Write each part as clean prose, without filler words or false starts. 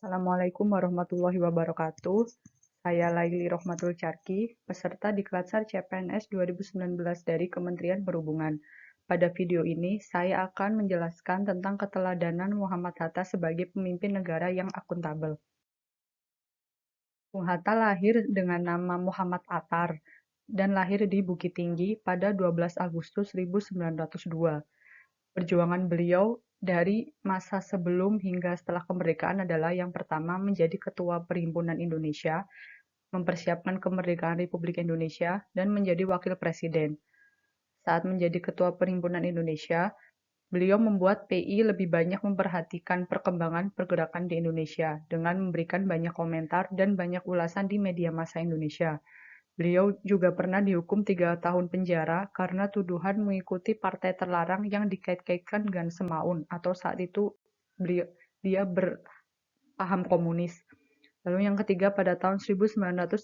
Assalamualaikum warahmatullahi wabarakatuh. Saya Laili Rohmatul Carki, peserta Diklat CPNS 2019 dari Kementerian Perhubungan. Pada video ini, saya akan menjelaskan tentang keteladanan Muhammad Hatta sebagai pemimpin negara yang akuntabel. Bung Hatta lahir dengan nama Muhammad Attar dan lahir di Bukit Tinggi pada 12 Agustus 1902. Perjuangan beliau dari masa sebelum hingga setelah kemerdekaan adalah yang pertama menjadi Ketua Perhimpunan Indonesia, mempersiapkan kemerdekaan Republik Indonesia, dan menjadi Wakil Presiden. Saat menjadi Ketua Perhimpunan Indonesia, beliau membuat PI lebih banyak memperhatikan perkembangan pergerakan di Indonesia dengan memberikan banyak komentar dan banyak ulasan di media massa Indonesia. Beliau juga pernah dihukum 3 tahun penjara karena tuduhan mengikuti partai terlarang yang dikait-kaitkan dengan Semaun atau saat itu dia berpaham komunis. Lalu yang ketiga, pada tahun 1931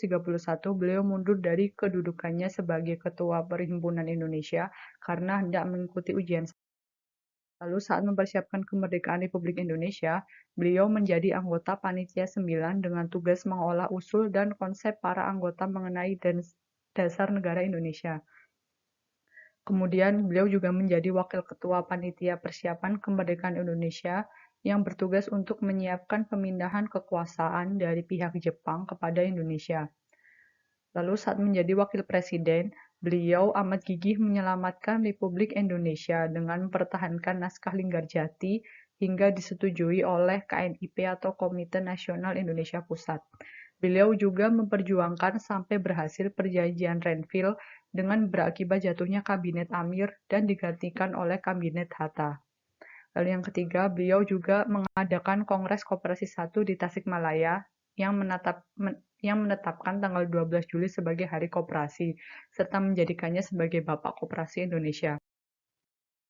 beliau mundur dari kedudukannya sebagai Ketua Perhimpunan Indonesia karena hendak mengikuti ujian. Lalu saat mempersiapkan kemerdekaan Republik Indonesia, beliau menjadi anggota Panitia 9 dengan tugas mengolah usul dan konsep para anggota mengenai dasar negara Indonesia. Kemudian beliau juga menjadi Wakil Ketua Panitia Persiapan Kemerdekaan Indonesia yang bertugas untuk menyiapkan pemindahan kekuasaan dari pihak Jepang kepada Indonesia. Lalu saat menjadi Wakil Presiden, beliau amat gigih menyelamatkan Republik Indonesia dengan mempertahankan naskah Linggarjati hingga disetujui oleh KNIP atau Komite Nasional Indonesia Pusat. Beliau juga memperjuangkan sampai berhasil Perjanjian Renville dengan berakibat jatuhnya Kabinet Amir dan digantikan oleh Kabinet Hatta. Lalu yang ketiga, beliau juga mengadakan Kongres Koperasi 1 di Tasikmalaya yang menetapkan tanggal 12 Juli sebagai Hari Koperasi, serta menjadikannya sebagai Bapak Koperasi Indonesia.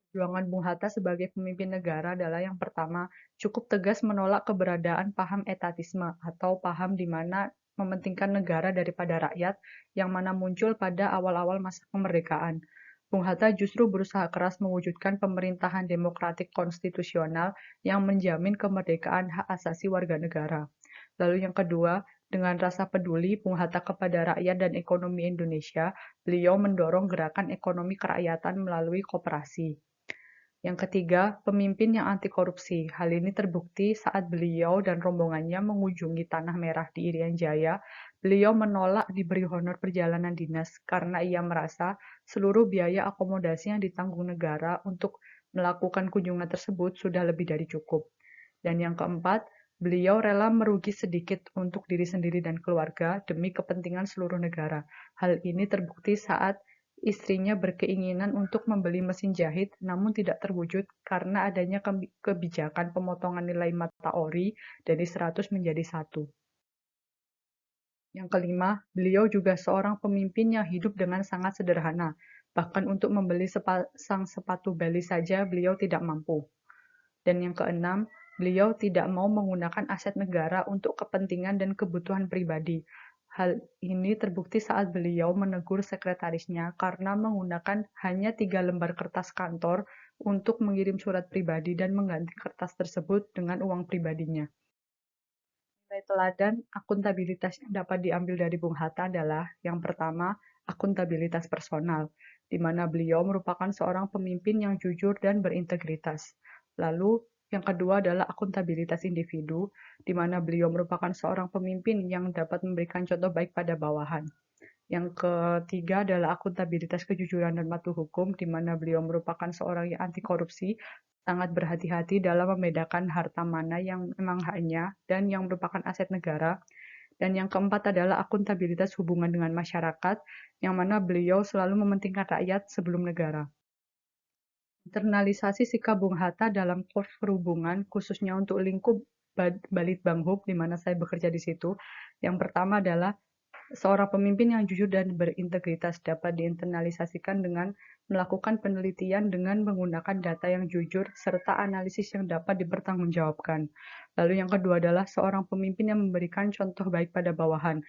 Perjuangan Bung Hatta sebagai pemimpin negara adalah yang pertama, cukup tegas menolak keberadaan paham etatisme atau paham di mana mementingkan negara daripada rakyat yang mana muncul pada awal-awal masa kemerdekaan. Bung Hatta justru berusaha keras mewujudkan pemerintahan demokratik konstitusional yang menjamin kemerdekaan hak asasi warga negara. Lalu yang kedua, dengan rasa peduli Bung Hatta kepada rakyat dan ekonomi Indonesia, beliau mendorong gerakan ekonomi kerakyatan melalui koperasi. Yang ketiga, pemimpin yang anti korupsi. Hal ini terbukti saat beliau dan rombongannya mengunjungi Tanah Merah di Irian Jaya. Beliau menolak diberi honor perjalanan dinas karena ia merasa seluruh biaya akomodasi yang ditanggung negara untuk melakukan kunjungan tersebut sudah lebih dari cukup. Dan yang keempat, beliau rela merugi sedikit untuk diri sendiri dan keluarga demi kepentingan seluruh negara. Hal ini terbukti saat istrinya berkeinginan untuk membeli mesin jahit namun tidak terwujud karena adanya kebijakan pemotongan nilai mata ori dari 100 menjadi 1. Yang kelima, beliau juga seorang pemimpin yang hidup dengan sangat sederhana. Bahkan untuk membeli sepasang sepatu beli saja beliau tidak mampu. Dan yang keenam, beliau tidak mau menggunakan aset negara untuk kepentingan dan kebutuhan pribadi. Hal ini terbukti saat beliau menegur sekretarisnya karena menggunakan hanya 3 lembar kertas kantor untuk mengirim surat pribadi dan mengganti kertas tersebut dengan uang pribadinya. Nilai teladan akuntabilitas yang dapat diambil dari Bung Hatta adalah yang pertama, akuntabilitas personal, di mana beliau merupakan seorang pemimpin yang jujur dan berintegritas. Lalu, yang kedua adalah akuntabilitas individu, di mana beliau merupakan seorang pemimpin yang dapat memberikan contoh baik pada bawahan. Yang ketiga adalah akuntabilitas kejujuran dan patuh hukum, di mana beliau merupakan seorang yang anti korupsi, sangat berhati-hati dalam membedakan harta mana yang memang haknya dan yang merupakan aset negara. Dan yang keempat adalah akuntabilitas hubungan dengan masyarakat, yang mana beliau selalu mementingkan rakyat sebelum negara. Internalisasi sikap Bung Hatta dalam Korps Perhubungan, khususnya untuk lingkup Balitbanghup, di mana saya bekerja di situ. Yang pertama adalah seorang pemimpin yang jujur dan berintegritas dapat diinternalisasikan dengan melakukan penelitian dengan menggunakan data yang jujur serta analisis yang dapat dipertanggungjawabkan. Lalu yang kedua adalah seorang pemimpin yang memberikan contoh baik pada bawahan.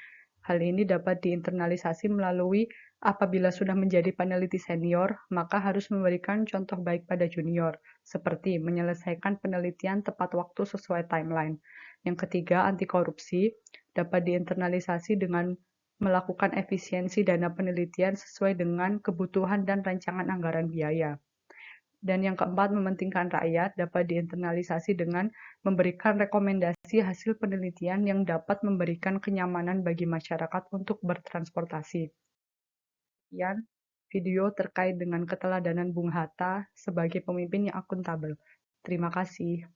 Hal ini dapat diinternalisasi melalui apabila sudah menjadi peneliti senior, maka harus memberikan contoh baik pada junior, seperti menyelesaikan penelitian tepat waktu sesuai timeline. Yang ketiga, anti korupsi dapat diinternalisasi dengan melakukan efisiensi dana penelitian sesuai dengan kebutuhan dan rancangan anggaran biaya. Dan yang keempat, mementingkan rakyat dapat diinternalisasi dengan memberikan rekomendasi hasil penelitian yang dapat memberikan kenyamanan bagi masyarakat untuk bertransportasi. Sekian video terkait dengan keteladanan Bung Hatta sebagai pemimpin yang akuntabel. Terima kasih.